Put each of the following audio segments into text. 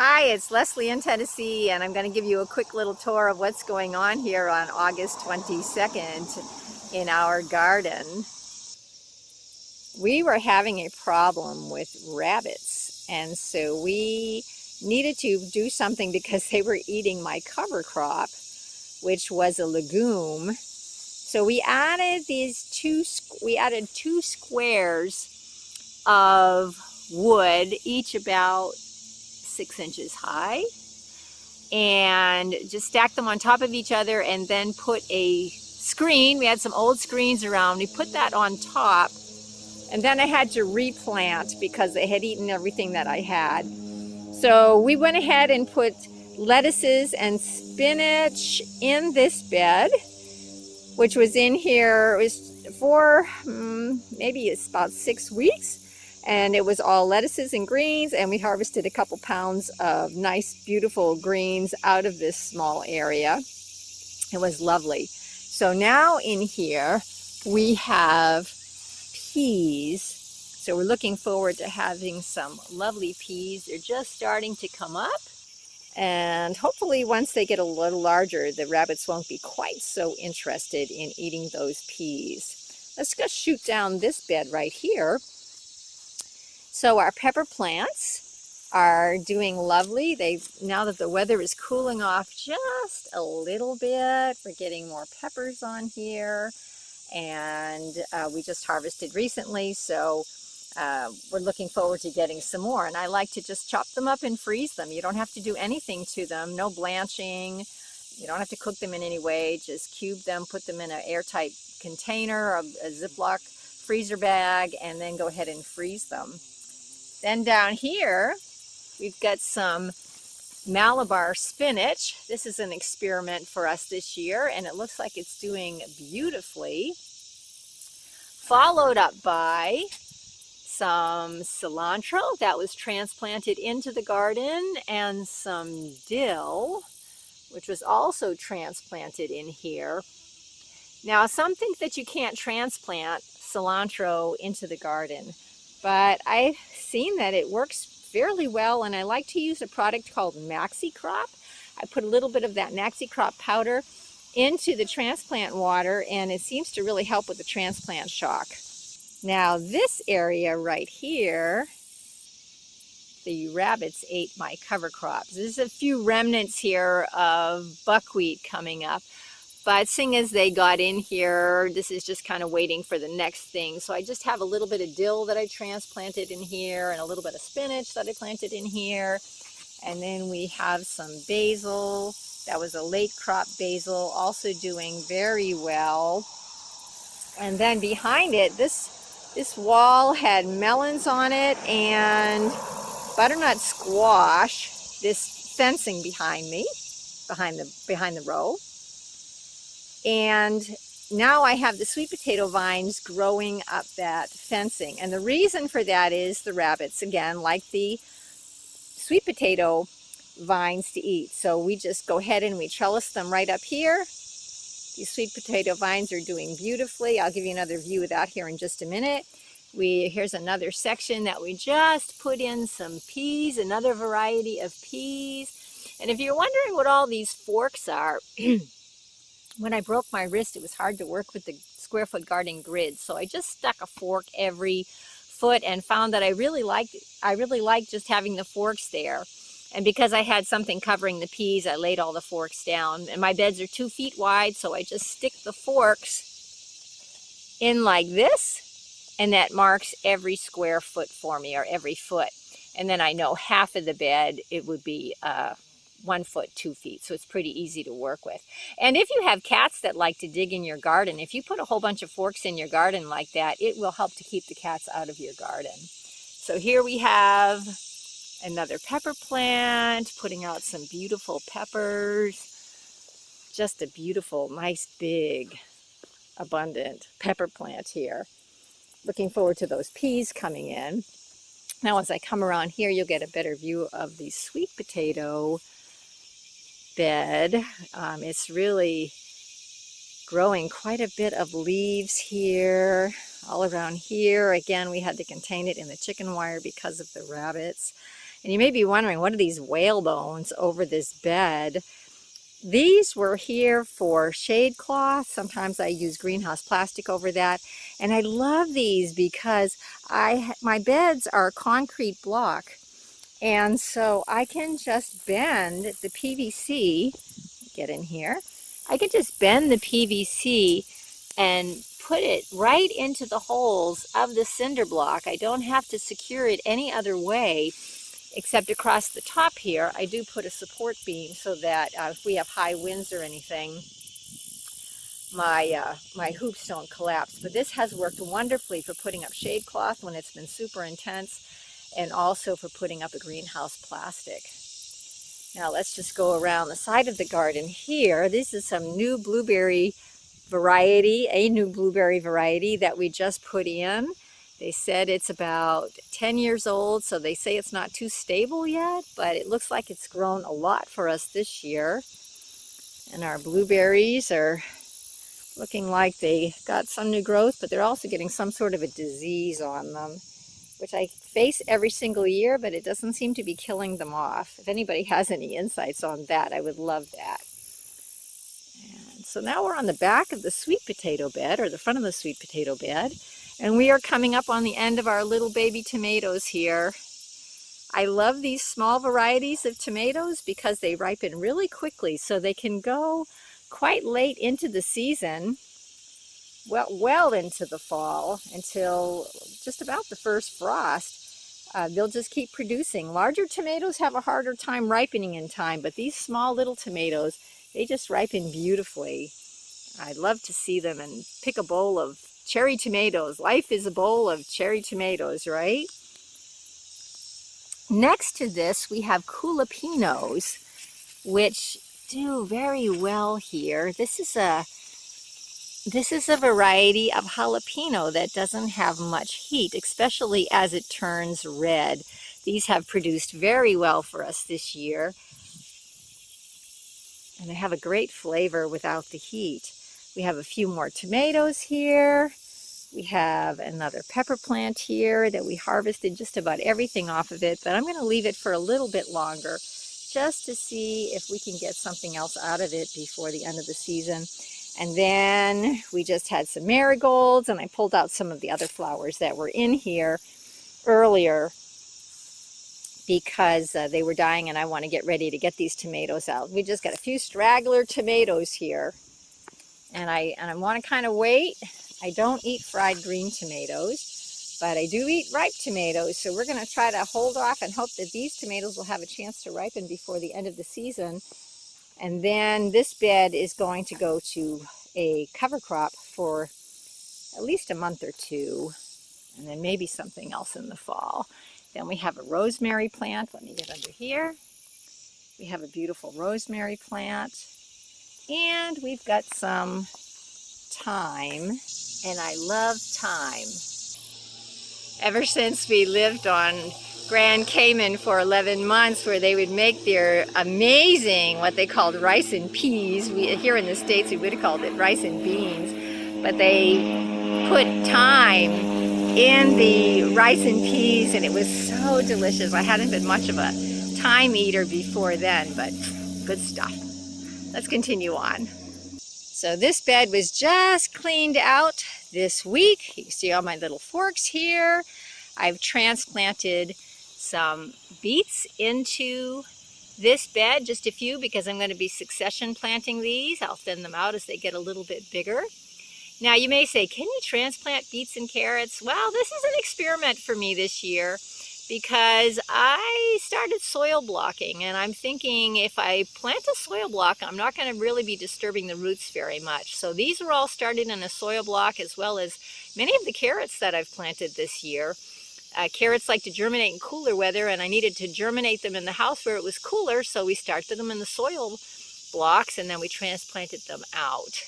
Hi, it's Leslie in Tennessee, and I'm going to give you a quick little tour of what's going on here on August 22nd in our garden. We were having a problem with rabbits, and so we needed to do something because they were eating my cover crop, which was a legume. So we added two squares of wood, each about 6 inches high, and just stack them on top of each other and then put a screen. We had some old screens around. We put that on top, and then I had to replant because they had eaten everything that I had. So we went ahead and put lettuces and spinach in this bed, which was in here. It was for maybe it's about 6 weeks. And it was all lettuces and greens, and we harvested a couple pounds of nice, beautiful greens out of this small area. It was lovely. So now in here we have peas. So we're looking forward to having some lovely peas. They're just starting to come up, and hopefully once they get a little larger, the rabbits won't be quite so interested in eating those peas. Let's just shoot down this bed right here. So our pepper plants are doing lovely. Now that the weather is cooling off just a little bit, we're getting more peppers on here, and we just harvested recently, so we're looking forward to getting some more. And I like to just chop them up and freeze them. You don't have to do anything to them, no blanching. You don't have to cook them in any way. Just cube them, put them in an airtight container, a Ziploc freezer bag, and then go ahead and freeze them. Then down here, we've got some Malabar spinach. This is an experiment for us this year, and it looks like it's doing beautifully. Followed up by some cilantro that was transplanted into the garden, and some dill, which was also transplanted in here. Now, some think that you can't transplant cilantro into the garden, but I've seen that it works fairly well, and I like to use a product called Maxi Crop. I put a little bit of that Maxi Crop powder into the transplant water, and it seems to really help with the transplant shock. Now this area right here, the rabbits ate my cover crops. There's a few remnants here of buckwheat coming up. But seeing as they got in here, this is just kind of waiting for the next thing. So I just have a little bit of dill that I transplanted in here, and a little bit of spinach that I planted in here. And then we have some basil. That was a late crop basil, also doing very well. And then behind it, this wall had melons on it and butternut squash, this fencing behind me, behind the row. And now I have the sweet potato vines growing up that fencing. And the reason for that is the rabbits, again, like the sweet potato vines to eat. So we just go ahead and we trellis them right up here. These sweet potato vines are doing beautifully. I'll give you another view of that here in just a minute. Here's another section that we just put in some peas, another variety of peas. And if you're wondering what all these forks are, when I broke my wrist, it was hard to work with the square foot garden grid, so I just stuck a fork every foot and found that I really liked just having the forks there. And because I had something covering the peas, I laid all the forks down. And my beds are 2 feet wide, so I just stick the forks in like this, and that marks every square foot for me, or every foot. And then I know half of the bed, it would be 1 foot, 2 feet. So it's pretty easy to work with. And if you have cats that like to dig in your garden, if you put a whole bunch of forks in your garden like that, it will help to keep the cats out of your garden. So here we have another pepper plant, putting out some beautiful peppers. Just a beautiful, nice, big, abundant pepper plant here. Looking forward to those peas coming in. Now as I come around here, you'll get a better view of the sweet potato bed. It's really growing quite a bit of leaves here, all around here. Again, we had to contain it in the chicken wire because of the rabbits. And you may be wondering, what are these whale bones over this bed? These were here for shade cloth. Sometimes I use greenhouse plastic over that. And I love these because my beds are concrete block. And so I can just bend the PVC, get in here. I can just bend the PVC and put it right into the holes of the cinder block. I don't have to secure it any other way except across the top here. I do put a support beam so that if we have high winds or anything, my hoops don't collapse. But this has worked wonderfully for putting up shade cloth when it's been super intense, and also for putting up a greenhouse plastic. Now let's just go around the side of the garden here. This is some new blueberry variety, a new blueberry variety that we just put in. They said it's about 10 years old, so they say it's not too stable yet, but it looks like it's grown a lot for us this year. And our blueberries are looking like they got some new growth, but they're also getting some sort of a disease on them, which I face every single year, but it doesn't seem to be killing them off. If anybody has any insights on that, I would love that. And so now we're on the back of the sweet potato bed, or the front of the sweet potato bed, and we are coming up on the end of our little baby tomatoes here. I love these small varieties of tomatoes because they ripen really quickly, so they can go quite late into the season, well into the fall, until just about the first frost. They'll just keep producing. Larger tomatoes have a harder time ripening in time, but these small little tomatoes, they just ripen beautifully. I'd love to see them and pick a bowl of cherry tomatoes. Life is a bowl of cherry tomatoes, right? Next to this, we have jalapenos, which do very well here. This is a variety of jalapeno that doesn't have much heat, especially as it turns red. These have produced very well for us this year, and they have a great flavor without the heat. We have a few more tomatoes here. We have another pepper plant here that we harvested just about everything off of it, but I'm going to leave it for a little bit longer just to see if we can get something else out of it before the end of the season. And then we just had some marigolds, and I pulled out some of the other flowers that were in here earlier because they were dying, and I want to get ready to get these tomatoes out. We just got a few straggler tomatoes here, and I want to kind of wait. I don't eat fried green tomatoes, but I do eat ripe tomatoes, so we're going to try to hold off and hope that these tomatoes will have a chance to ripen before the end of the season. And then this bed is going to go to a cover crop for at least a month or two, and then maybe something else in the fall. Then we have a rosemary plant. Let me get under here. We have a beautiful rosemary plant, and we've got some thyme, and I love thyme. Ever since we lived on Grand Cayman for 11 months, where they would make their amazing, what they called rice and peas. Here in the States, we would have called it rice and beans, but they put thyme in the rice and peas, and it was so delicious. I hadn't been much of a thyme eater before then, but good stuff. Let's continue on. So this bed was just cleaned out this week. You can see all my little forks here. I've transplanted some beets into this bed, just a few, because I'm going to be succession planting these. I'll thin them out as they get a little bit bigger. Now you may say, can you transplant beets and carrots? Well, this is an experiment for me this year, because I started soil blocking, and I'm thinking if I plant a soil block, I'm not going to really be disturbing the roots very much. So these are all started in a soil block, as well as many of the carrots that I've planted this year. Carrots like to germinate in cooler weather, and I needed to germinate them in the house where it was cooler, so we started them in the soil blocks, and then we transplanted them out.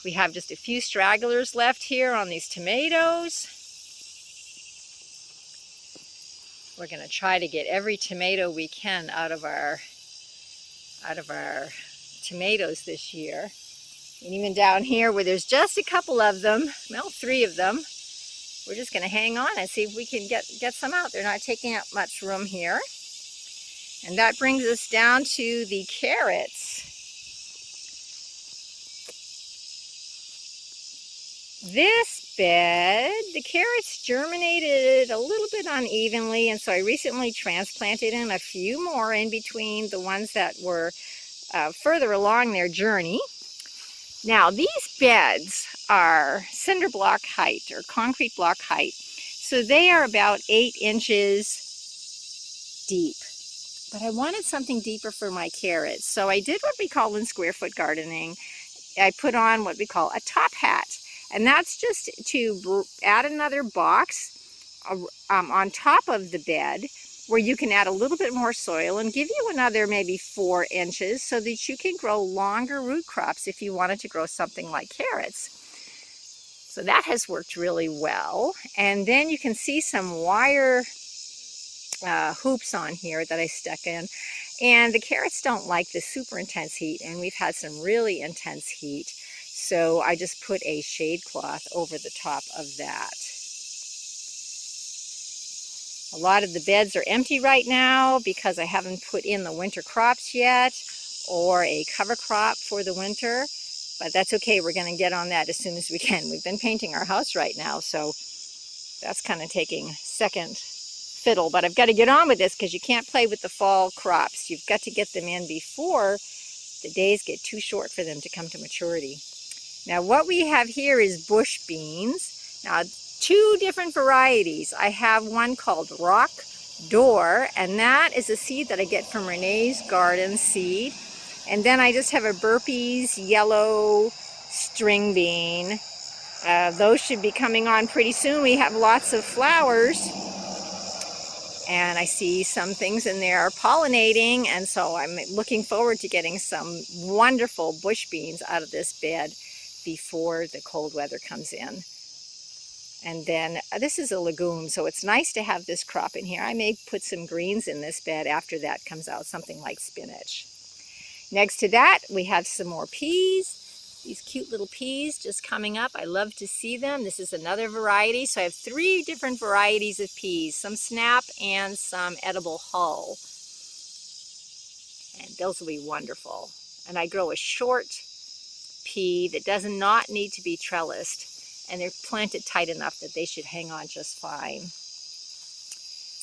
We have just a few stragglers left here on these tomatoes. We're going to try to get every tomato we can out of our tomatoes this year. And even down here where there's just a couple of them, well, 3 of them, we're just going to hang on and see if we can get some out. They're not taking up much room here. And that brings us down to the carrots. This bed, the carrots germinated a little bit unevenly, and so I recently transplanted in a few more in between the ones that were further along their journey. Now, these beds are cinder block height or concrete block height, so they are about 8 inches deep. But I wanted something deeper for my carrots, so I did what we call in square foot gardening. I put on what we call a top hat, and that's just to add another box on top of the bed where you can add a little bit more soil and give you another maybe 4 inches so that you can grow longer root crops if you wanted to grow something like carrots. So that has worked really well. And then you can see some wire hoops on here that I stuck in. And the carrots don't like the super intense heat, and we've had some really intense heat. So I just put a shade cloth over the top of that. A lot of the beds are empty right now because I haven't put in the winter crops yet or a cover crop for the winter. But that's okay, we're going to get on that as soon as we can. We've been painting our house right now, so that's kind of taking second fiddle. But I've got to get on with this because you can't play with the fall crops. You've got to get them in before the days get too short for them to come to maturity. Now what we have here is bush beans. Now 2 different varieties. I have one called Rock Door, and that is a seed that I get from Renee's Garden Seed. And then I just have a Burpee's yellow string bean. Those should be coming on pretty soon. We have lots of flowers. And I see some things in there pollinating, and so I'm looking forward to getting some wonderful bush beans out of this bed before the cold weather comes in. And then this is a legume, so it's nice to have this crop in here. I may put some greens in this bed after that comes out, something like spinach. Next to that, we have some more peas. These cute little peas just coming up. I love to see them. This is another variety. So I have 3 different varieties of peas, some snap and some edible hull. And those will be wonderful. And I grow a short pea that does not need to be trellised. And they're planted tight enough that they should hang on just fine.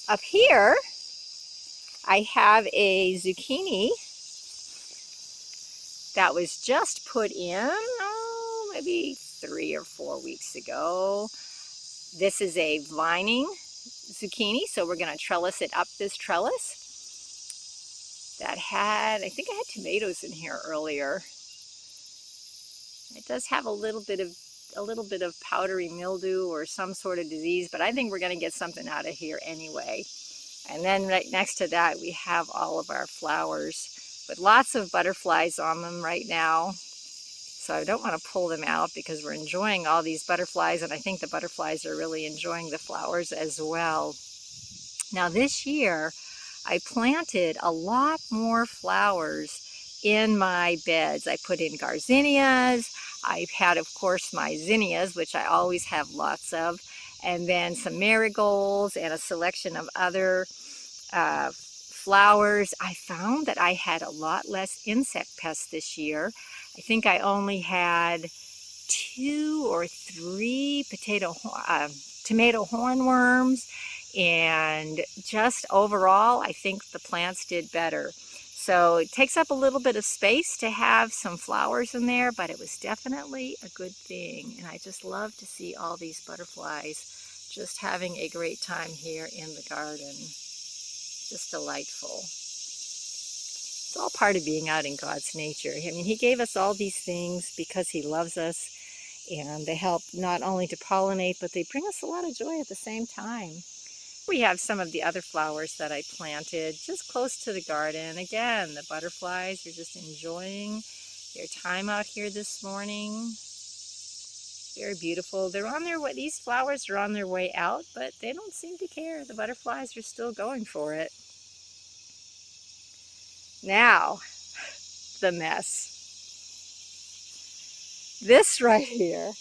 Up here, I have a zucchini that was just put in, maybe 3 or 4 weeks ago. This is a vining zucchini, so we're going to trellis it up this trellis. That had, I think I had tomatoes in here earlier. It does have a little bit of powdery mildew or some sort of disease, but I think we're going to get something out of here anyway. And then right next to that, we have all of our flowers with lots of butterflies on them right now. So I don't want to pull them out because we're enjoying all these butterflies, and I think the butterflies are really enjoying the flowers as well. Now this year, I planted a lot more flowers in my beds. I put in gardenias. I've had, of course, my zinnias, which I always have lots of, and then some marigolds and a selection of other flowers. I found that I had a lot less insect pests this year. I think I only had 2 or 3 tomato hornworms, and just overall, I think the plants did better. So it takes up a little bit of space to have some flowers in there, but it was definitely a good thing. And I just love to see all these butterflies just having a great time here in the garden. Just delightful. It's all part of being out in God's nature. I mean, He gave us all these things because He loves us, and they help not only to pollinate, but they bring us a lot of joy at the same time. We have some of the other flowers that I planted just close to the garden. Again, the butterflies are just enjoying their time out here this morning. Very beautiful. They're on their way, these flowers are on their way out, but they don't seem to care. The butterflies are still going for it. Now, the mess. This right here.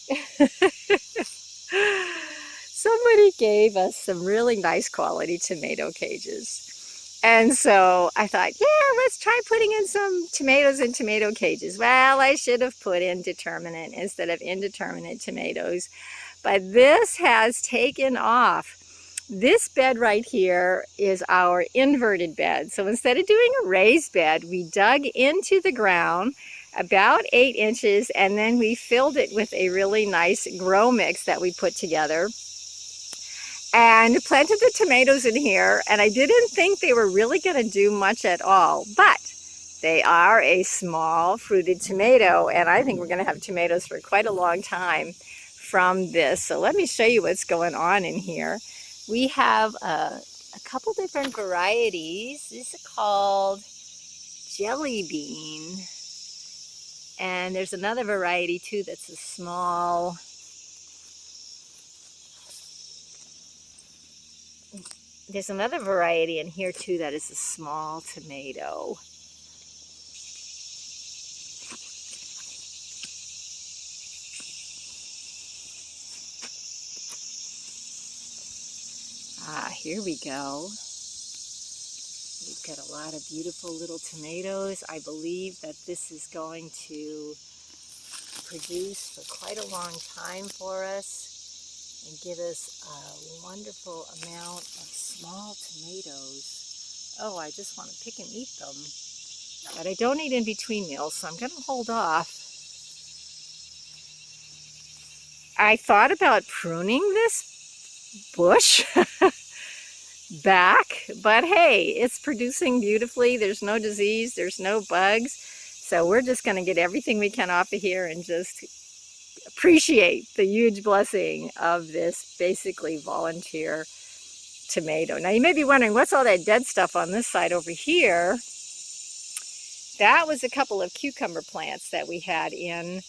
somebody gave us some really nice quality tomato cages. And so I thought, yeah, let's try putting in some tomatoes in tomato cages. Well, I should have put in determinate instead of indeterminate tomatoes. But this has taken off. This bed right here is our inverted bed. So instead of doing a raised bed, we dug into the ground about 8 inches, and then we filled it with a really nice grow mix that we put together and planted the tomatoes in here. And I didn't think they were really going to do much at all, but they are a small fruited tomato, and I think we're going to have tomatoes for quite a long time from this. So let me show you what's going on in here. We have a couple different varieties. These are called jelly bean, and there's another variety too that's a small, there's another variety in here too that is a small tomato. Here we go. We've got a lot of beautiful little tomatoes. I believe that this is going to produce for quite a long time for us and give us a wonderful amount of small tomatoes. Oh, I just want to pick and eat them. But I don't eat in between meals, so I'm going to hold off. I thought about pruning this bush back, but hey, it's producing beautifully. There's no disease, there's no bugs, so we're just going to get everything we can off of here and just appreciate the huge blessing of this basically volunteer tomato. Now you may be wondering, what's all that dead stuff on this side over here? That was a couple of cucumber plants that we had in,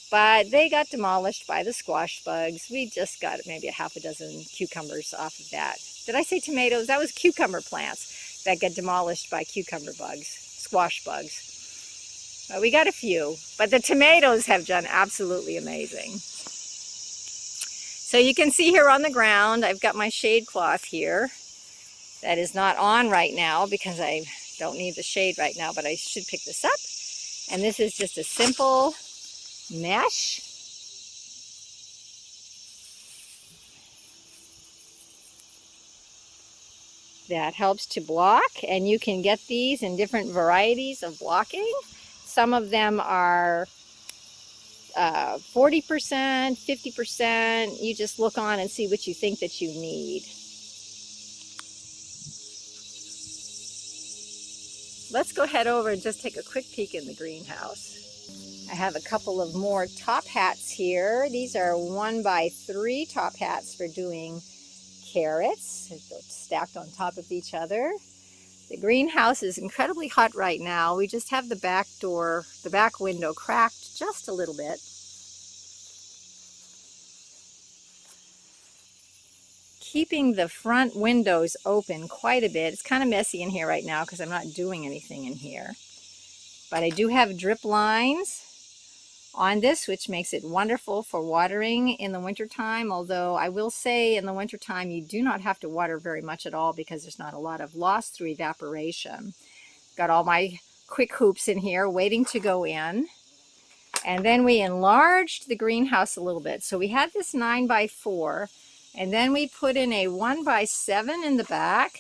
but they got demolished by the squash bugs. We just got maybe a half a dozen cucumbers off of that. Did I say tomatoes? That was cucumber plants that get demolished by cucumber bugs, squash bugs. But we got a few, but the tomatoes have done absolutely amazing. So you can see here on the ground, I've got my shade cloth here. That is not on right now because I don't need the shade right now, but I should pick this up. And this is just a simple mesh. That helps to block, and you can get these in different varieties of blocking. Some of them are 40%, 50%. You just look on and see what you think that you need. Let's go head over and just take a quick peek in the greenhouse. I have a couple of more top hats here. These are 1x3 top hats for doing carrots. They're stacked on top of each other. The greenhouse is incredibly hot right now. We just have the back door, the back window cracked just a little bit. Keeping the front windows open quite a bit. It's kind of messy in here right now because I'm not doing anything in here. But I do have drip lines on this, which makes it wonderful for watering in the wintertime. Although I will say in the wintertime you do not have to water very much at all because there's not a lot of loss through evaporation. Got all my quick hoops in here waiting to go in. And then we enlarged the greenhouse a little bit. So we had this 9x4, and then we put in a 1x7 in the back,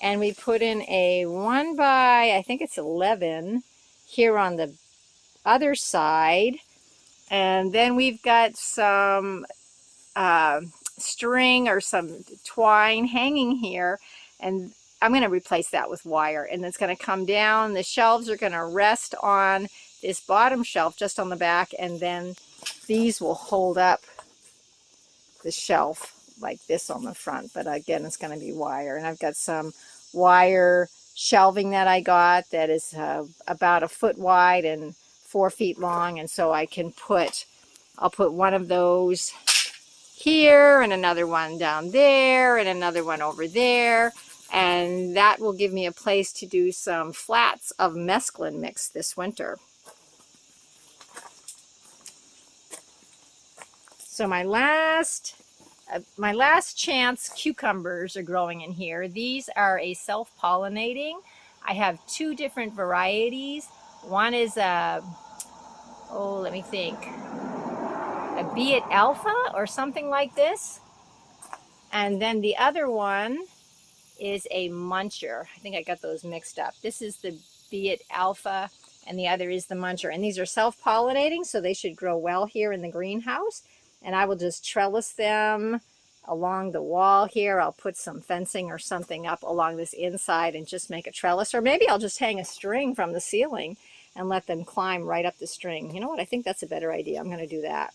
and we put in a 1x11 here on the other side. And then we've got some string or some twine hanging here, and I'm going to replace that with wire, and it's going to come down. The shelves are going to rest on this bottom shelf just on the back, and then these will hold up the shelf like this on the front, but again it's going to be wire. And I've got some wire shelving that I got that is about 1 foot wide and 4 feet long, and so I can I'll put one of those here and another one down there and another one over there, and that will give me a place to do some flats of mesclun mix this winter. So my last My last chance cucumbers are growing in here. These are a self-pollinating. I have two different varieties. One is a, oh, let me think, a Beet Alpha or something like this. And then the other one is a muncher. I think I got those mixed up. This is the Beet Alpha and the other is the muncher. And these are self-pollinating, so they should grow well here in the greenhouse. And I will just trellis them along the wall here. I'll put some fencing or something up along this inside and just make a trellis. Or maybe I'll just hang a string from the ceiling and let them climb right up the string. You know what? I think that's a better idea. I'm going to do that.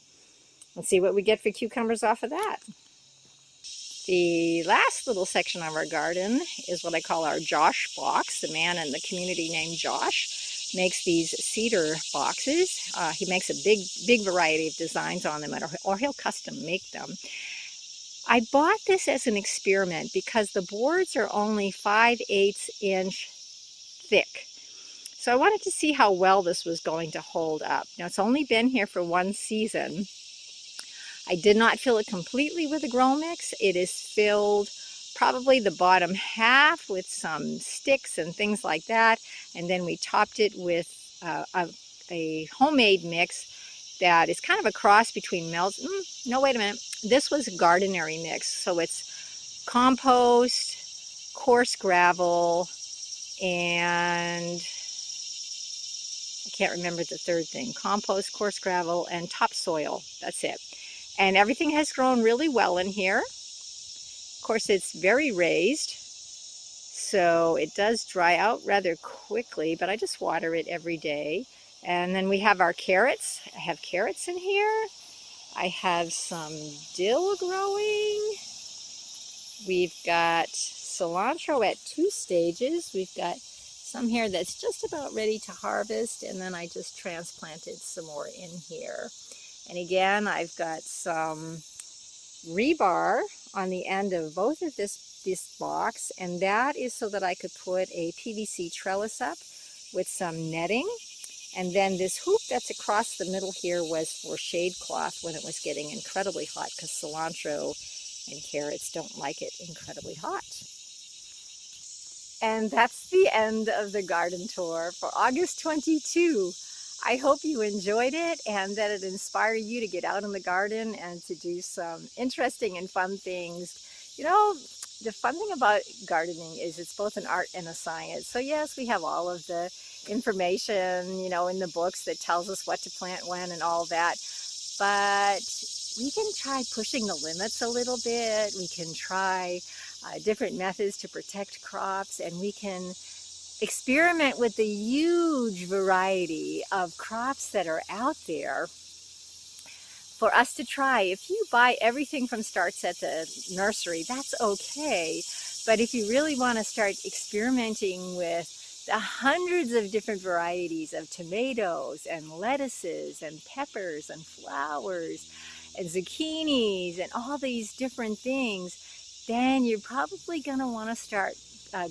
Let's see what we get for cucumbers off of that. The last little section of our garden is what I call our Josh box. The man in the community named Josh makes these cedar boxes. He makes a big variety of designs on them, or he'll custom make them. I bought this as an experiment because the boards are only 5/8 inch thick. So I wanted to see how well this was going to hold up. Now it's only been here for one season. I did not fill it completely with a grow mix. It is filled probably the bottom half with some sticks and things like that. And then we topped it with a homemade mix that is kind of a cross between no, wait a minute. This was a gardenery mix. So it's compost, coarse gravel, and I can't remember the third thing. Compost, coarse gravel, and topsoil. That's it. And everything has grown really well in here. Of course, it's very raised, so it does dry out rather quickly, but I just water it every day. And then we have our carrots. I have carrots in here. I have some dill growing. We've got cilantro at 2 stages. We've got some here that's just about ready to harvest, and then I just transplanted some more in here. And again, I've got some rebar on the end of both of this box, and that is so that I could put a PVC trellis up with some netting. And then this hoop that's across the middle here was for shade cloth when it was getting incredibly hot, because cilantro and carrots don't like it incredibly hot. And that's the end of the garden tour for August 22. I hope you enjoyed it and that it inspired you to get out in the garden and to do some interesting and fun things. You know, the fun thing about gardening is it's both an art and a science. So yes, we have all of the information, you know, in the books that tells us what to plant when and all that. But we can try pushing the limits a little bit. We can try different methods to protect crops, and we can experiment with the huge variety of crops that are out there for us to try. If you buy everything from starts at the nursery, that's okay. But if you really want to start experimenting with the hundreds of different varieties of tomatoes and lettuces and peppers and flowers and zucchinis and all these different things, then you're probably going to want to start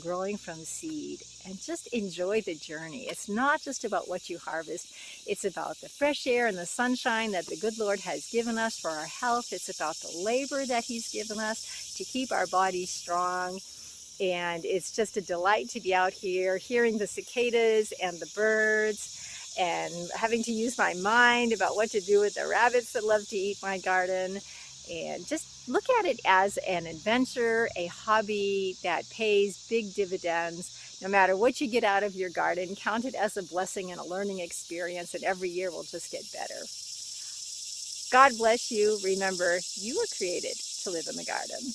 growing from seed and just enjoy the journey. It's not just about what you harvest. It's about the fresh air and the sunshine that the good Lord has given us for our health. It's about the labor that He's given us to keep our bodies strong. And it's just a delight to be out here hearing the cicadas and the birds and having to use my mind about what to do with the rabbits that love to eat my garden. And just look at it as an adventure, a hobby that pays big dividends. No matter what you get out of your garden, count it as a blessing and a learning experience, and every year will just get better. God bless you. Remember, you were created to live in the garden.